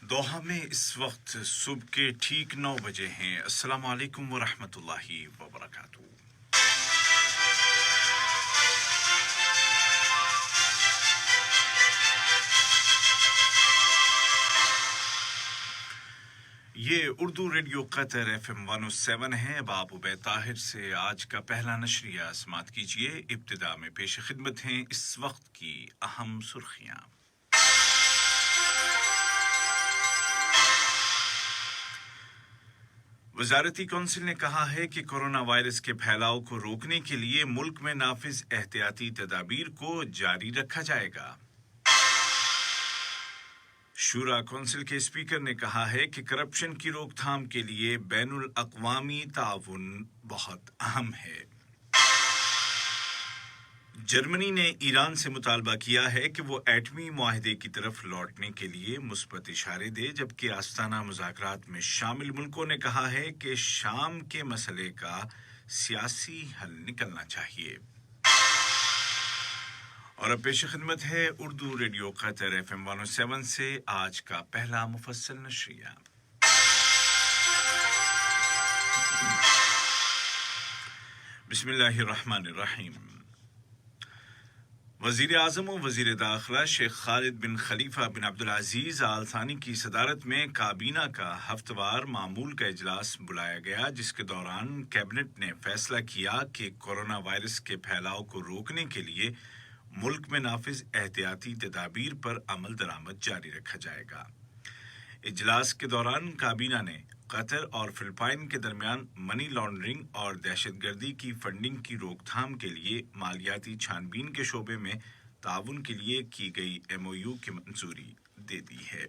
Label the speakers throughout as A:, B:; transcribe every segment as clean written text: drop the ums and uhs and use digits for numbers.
A: दोहा में इस वक्त सुबह के ठीक 9 बजे हैं। अस्सलाम वालेकुम व रहमतुल्लाहि व बरकातहू। ये उर्दू रेडियो कतर FM 107 है। अब आप उबैद ताहिर से आज का पहला नशरिया समात कीजिए। इब्तिदा में पेश खिदमत हैं इस वक्त की अहम सुर्खियाँ। वजारती कौंसिल ने कहा है कि कोरोना वायरस के फैलाव को रोकने के लिए मुल्क में नाफिज एहतियाती तदाबीर को जारी रखा जाएगा। शूरा कौंसिल के स्पीकर ने कहा है कि करप्शन की रोकथाम के लिए बैनुल अक़वामी ताउन बहुत अहम है। जर्मनी ने ईरान से मुतालबा किया है कि वो एटमी मुआहदे की तरफ लौटने के लिए मुस्बत इशारे दे, जबकि आस्ताना मुज़ाकरात में शामिल मुल्कों ने कहा है कि शाम के मसले का सियासी हल निकलना चाहिए। और अब पेश खिदमत है उर्दू रेडियो कतर FM 107 से आज का पहला मुफस्सल नशरिया। बिस्मिल्लाहिर्रहमानिर्रहीम। वज़ीर आज़म और वज़ीर दाखिला शेख खालिद बिन खलीफा बिन अब्दुल अजीज़ आल थानी की सदारत में काबीना का हफ्तेवार मामूल का इजलास बुलाया गया, जिसके दौरान कैबिनेट ने फैसला किया कि कोरोना वायरस के फैलाव को रोकने के लिए मुल्क में नाफिज एहतियाती तदाबीर पर अमल दरामद जारी रखा जाएगा। इजलास के दौरान काबीना ने कतर और फिलिपाइन के दरमियान मनी लॉन्ड्रिंग और दहशतगर्दी की फंडिंग की रोकथाम के लिए मालियाती छानबीन के शोबे में ताउन के लिए की गई MOU की मंजूरी दे दी है।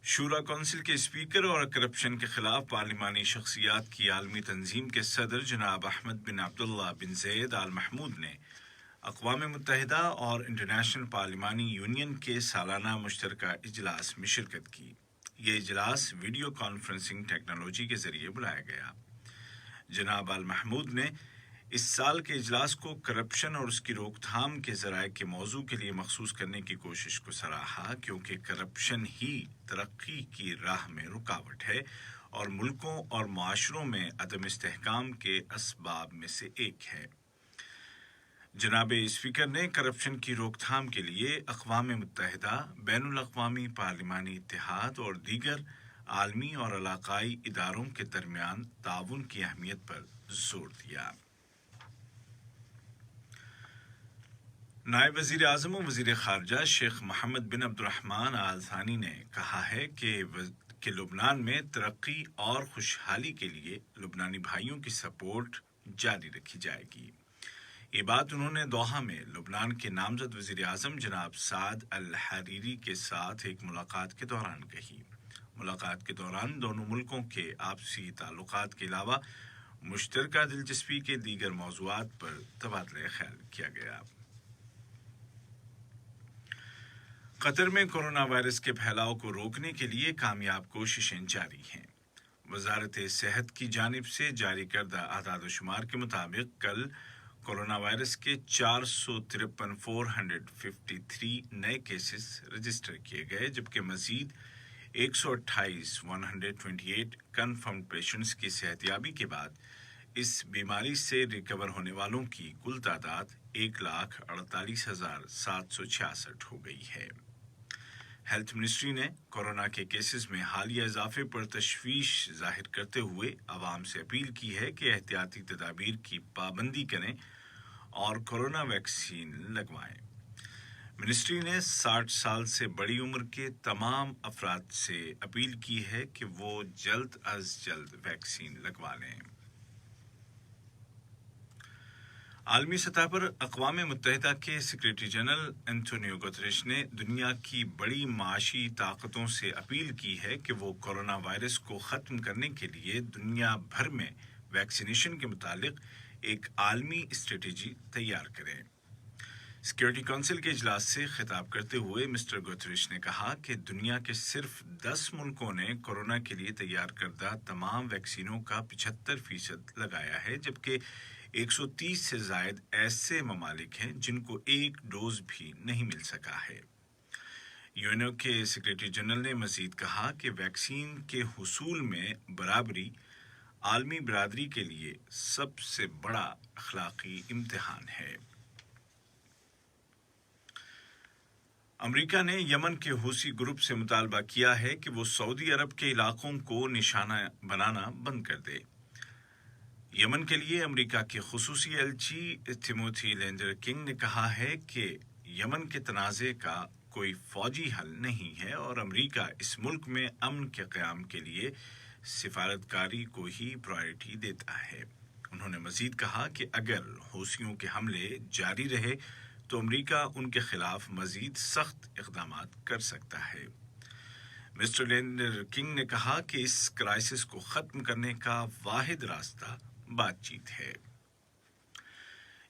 A: शूरा कौंसिल के स्पीकर और करप्शन के खिलाफ पार्लिमानी शख्सियात की आलमी तंजीम के सदर जनाब अहमद बिन अब्दुल्ला बिन ज़ैद आल महमूद ने अक़वाम मुत्तहिदा और इंटरनेशनल पार्लिमानी यूनियन के सालाना मुश्तरका इजलास में शिरकत की। ये इजलास वीडियो कॉन्फ्रेंसिंग टेक्नोलॉजी के जरिए बुलाया गया। जनाब आल महमूद ने इस साल के इजलास को करप्शन और उसकी रोकथाम के ज़राए के मौजू के लिए मखसूस करने की कोशिश को सराहा, क्योंकि करप्शन ही तरक्की की राह में रुकावट है और मुल्कों और माशरों में अदम इस्तेहकाम के असबाब में से एक है। जनाब स्पीकर ने करप्शन की रोकथाम के लिए अक़वाम मुत्तहिदा, बैनुल अक़वामी पार्लिमानी इत्तेहाद और दीगर आलमी और इलाक़ाई इदारों के दरमियान ताउन की अहमियत पर जोर दिया। नायब वज़ीर आज़म और वज़ीर ख़ारजा शेख मोहम्मद बिन अब्दुर्रहमान आल थानी ने कहा है कि लुबनान में तरक्की और खुशहाली के लिए लुबनानी भाइयों की सपोर्ट जारी रखी जाएगी। ये बात उन्होंने दोहा में लुबनान के नामजद वज़ीर आज़म जनाब साद अल हरीरी के साथ एक मुलाकात के दौरान कही। मुलाकात के दौरान दोनों मुल्कों के आपसी ताल्लुकात के अलावा मुश्तरका दिलचस्पी के दीगर मौज़ूआत पर तबादला ख्याल किया गया। कतर में कोरोना वायरस के फैलाव को रोकने के लिए कामयाब कोशिशें जारी हैं। वजारत सेहत की जानिब से जारी करदा आदाद शुमार के मुताबिक कल कोरोना वायरस के 453 नए केसेस रजिस्टर किए गए, जबकि मजीद 128 कन्फर्म्ड पेशेंट्स की सेहतयाबी के बाद इस बीमारी से रिकवर होने वालों की कुल तादाद 1,48,766 हो गई है। हेल्थ मिनिस्ट्री ने कोरोना के केसेस में हालिया इजाफे पर तशवीश जाहिर करते हुए आवाम से अपील की है कि एहतियाती तदाबीर की पाबंदी करें और कोरोना वैक्सीन लगवाएं। मिनिस्ट्री ने 60 साल से बड़ी उम्र के तमाम अफराद से अपील की है कि वो जल्द अज जल्द वैक्सीन लगवा लें। आलमी सतह पर अक़वाम मुत्तहिदा के सेक्रेटरी जनरल एंटोनियो गुतरेश ने दुनिया की बड़ी माशी ताकतों से अपील की है कि वो कोरोना वायरस को ख़त्म करने के लिए दुनिया भर में वैक्सीनेशन के मुतालिक एक आलमी स्ट्रेटजी तैयार करें। सिक्योरिटी काउंसिल के इजलास से खिताब करते हुए मिस्टर गुतरेश ने कहा कि दुनिया के सिर्फ 10 मुल्कों ने कोरोना के लिए तैयार करदा तमाम वैक्सीनों का 75% लगाया है, जबकि 130 से ज़ायद ऐसे ममालिक हैं जिनको एक डोज भी नहीं मिल सका है। यूएनओ के सेक्रेटरी जनरल ने मजीद कहा कि वैक्सीन के हुसूल में बराबरी आलमी बरादरी के लिए सबसे बड़ा अखलाकी इम्तिहान है। अमेरिका ने यमन के हूसी ग्रुप से मुतालबा किया है कि वो सऊदी अरब के इलाकों को निशाना बनाना बंद कर दे। यमन के लिए अमेरिका के खुसूसी एलची टिमोथी लेंडर किंग ने कहा है कि यमन के तनाज़े का कोई फौजी हल नहीं है और अमेरिका इस मुल्क में अमन के क़याम के लिए सिफारतकारी को ही प्रायोरिटी देता है। उन्होंने मजीद कहा कि अगर हूसियों के हमले जारी रहे तो अमेरिका उनके खिलाफ मजीद सख्त इक़दाम कर सकता है। मिस्टर लेंडर किंग ने कहा कि इस क्राइसिस को ख़त्म करने का वाहिद रास्ता बातचीत है।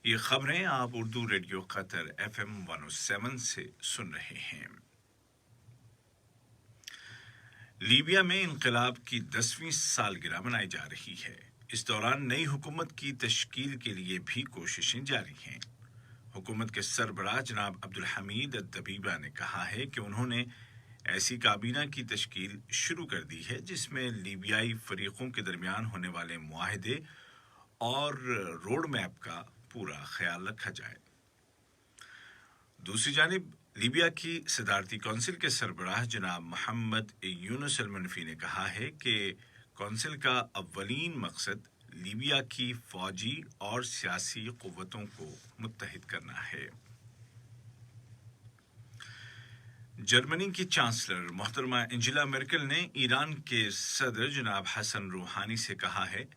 A: ये खबरें आप उर्दू रेडियो कतर FM 107 से सुन रहे हैं। लीबिया में इनकलाब की 10वीं सालगिरह मनाई जा रही है। इस दौरान नई हुकूमत की तश्कील के लिए भी कोशिशें जारी हैं। हुकूमत के सरबराह जनाब अब्दुल हमीद अद-दबीबा ने कहा है कि उन्होंने ऐसी काबीना की तश्कील शुरू कर दी है जिसमें लीबियाई फरीकों के दरमियान होने वाले मुआहदे और रोड मैप का पूरा ख्याल रखा जाए। दूसरी जानिब लीबिया की सदारती कौंसिल के सरबराह जनाब मोहम्मद यूनुस अल-मनफी ने कहा है कि कौंसिल का अव्वलीन मकसद लीबिया की फौजी और सियासी कुव्वतों को मुत्तहिद करना है। जर्मनी की चांसलर मोहतरमा एंजेला मेर्केल ने ईरान के सदर जनाब हसन रूहानी से कहा है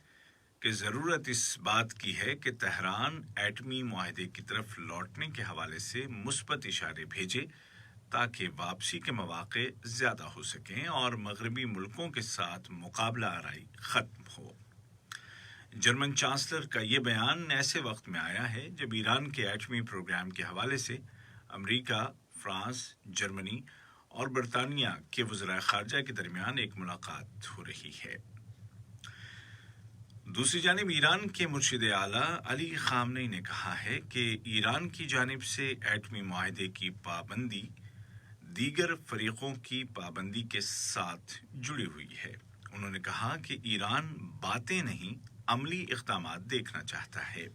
A: कि ज़रूरत इस बात की है कि तेहरान एटमी मुआहदे की तरफ लौटने के हवाले से मुस्बत इशारे भेजे ताकि वापसी के मौके ज़्यादा हो सकें और मगरबी मुल्कों के साथ मुकाबला आराई ख़त्म हो। जर्मन चांसलर का ये बयान ऐसे वक्त में आया है जब ईरान के एटमी प्रोग्राम के हवाले से अमेरिका, फ्रांस, जर्मनी और बरतानिया के वज़राए ख़ारजा के दरमियान एक मुलाकात हो रही है। दूसरी जानिब ईरान के मुर्शिद आला अली खामनेई ने कहा है कि ईरान की जानिब से एटमी मुआहदे की पाबंदी दीगर फरीकों की पाबंदी के साथ जुड़ी हुई है। उन्होंने कहा कि ईरान बातें नहीं अमली इक़दाम देखना चाहता है।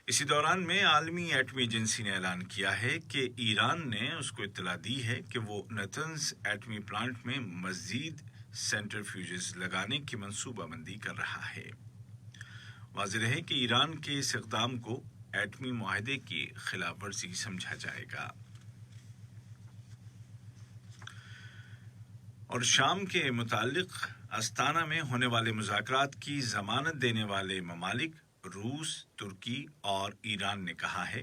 A: इसी दौरान में आलमी एटमी एजेंसी ने ऐलान किया है कि ईरान ने उसको इत्तला दी है कि वो नतंज एटमी प्लांट में मज़ीद सेंट्रीफ्यूजेस लगाने की मंसूबाबंदी कर रहा है। वाज़ेह है कि ईरान के इस इक़दाम को एटमी मुआहदे की खिलाफ वर्जी समझा जाएगा। और शाम के मुतालिक अस्ताना में होने वाले मुज़ाकरात की ज़मानत देने वाले ममालिक रूस, तुर्की और ईरान ने कहा है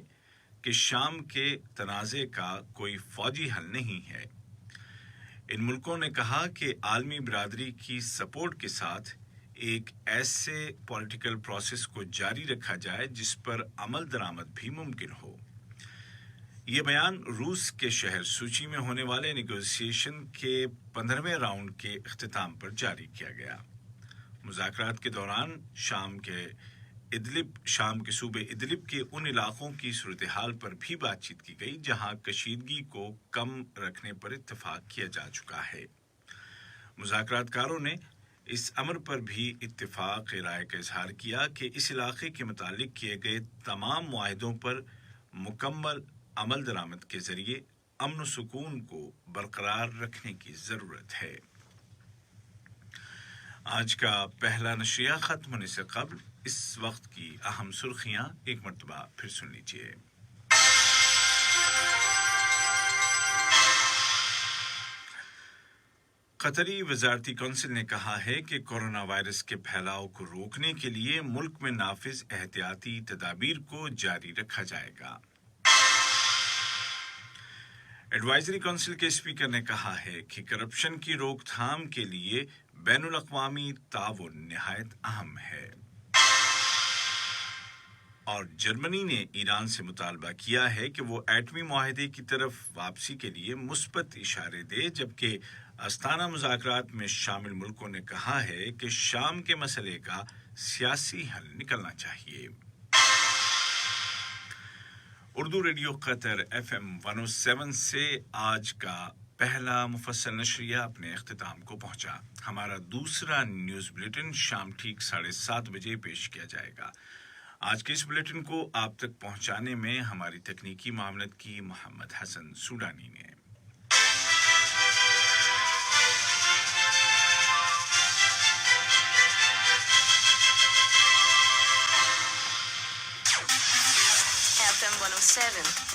A: कि शाम के तनाज़े का कोई फ़ौजी हल नहीं है। इन मुल्कों ने कहा कि आलमी बरादरी की सपोर्ट के साथ एक ऐसे पॉलिटिकल प्रोसेस को जारी रखा जाए जिस पर अमल दरामद भी मुमकिन हो। ये बयान रूस के शहर सूची में होने वाले नेगोशिएशन के 15वें राउंड के इख्तिताम पर जारी किया गया। मुज़ाकरात के दौरान शाम के सूबे इदलिब के उन इलाकों की सूरत हाल पर भी बातचीत की गई जहां कशीदगी को कम रखने पर इत्तफाक किया जा चुका है। मुज़ाकरातकारों ने इस अमर पर भी इत्तफाक राय का इजहार किया कि इस इलाके के मुतालिक किए गए तमाम मुआहदों पर मुकम्मल अमल दरामद के जरिए अमन सुकून को बरकरार रखने की ज़रूरत है। आज का पहला नशरिया ख़त्म होने से कबल इस वक्त की अहम सुर्खियां एक मरतबा फिर सुन लीजिए। कतरी वज़ारती कौंसिल ने कहा है कि कोरोना वायरस के फैलाव को रोकने के लिए मुल्क में नाफिज एहतियाती तदाबीर को जारी रखा जाएगा। एडवाइजरी काउंसिल के स्पीकर ने कहा है कि करप्शन की रोकथाम के लिए बैनुल अक़वामी ताउन निहायत अहम है। और जर्मनी ने ईरान से मुतालबा किया है कि वो एटमी मुआहदे की तरफ वापसी के लिए मुस्बत इशारे दे, जबकि अस्ताना मुज़ाकरात में शामिल मुल्कों ने कहा है कि शाम के मसले का सियासी हल निकलना चाहिए। اردو ریڈیو قطر FM 107 سے آج کا پہلا مفصل نشریہ اپنے اختتام کو پہنچا. ہمارا دوسرا نیوز بلیٹن شام ٹھیک 7:30 بجے پیش کیا جائے گا. آج کے اس بلیٹن کو آپ تک پہنچانے میں ہماری تکنیکی معاونت کی محمد حسن سوڈانی نے.
B: FM 107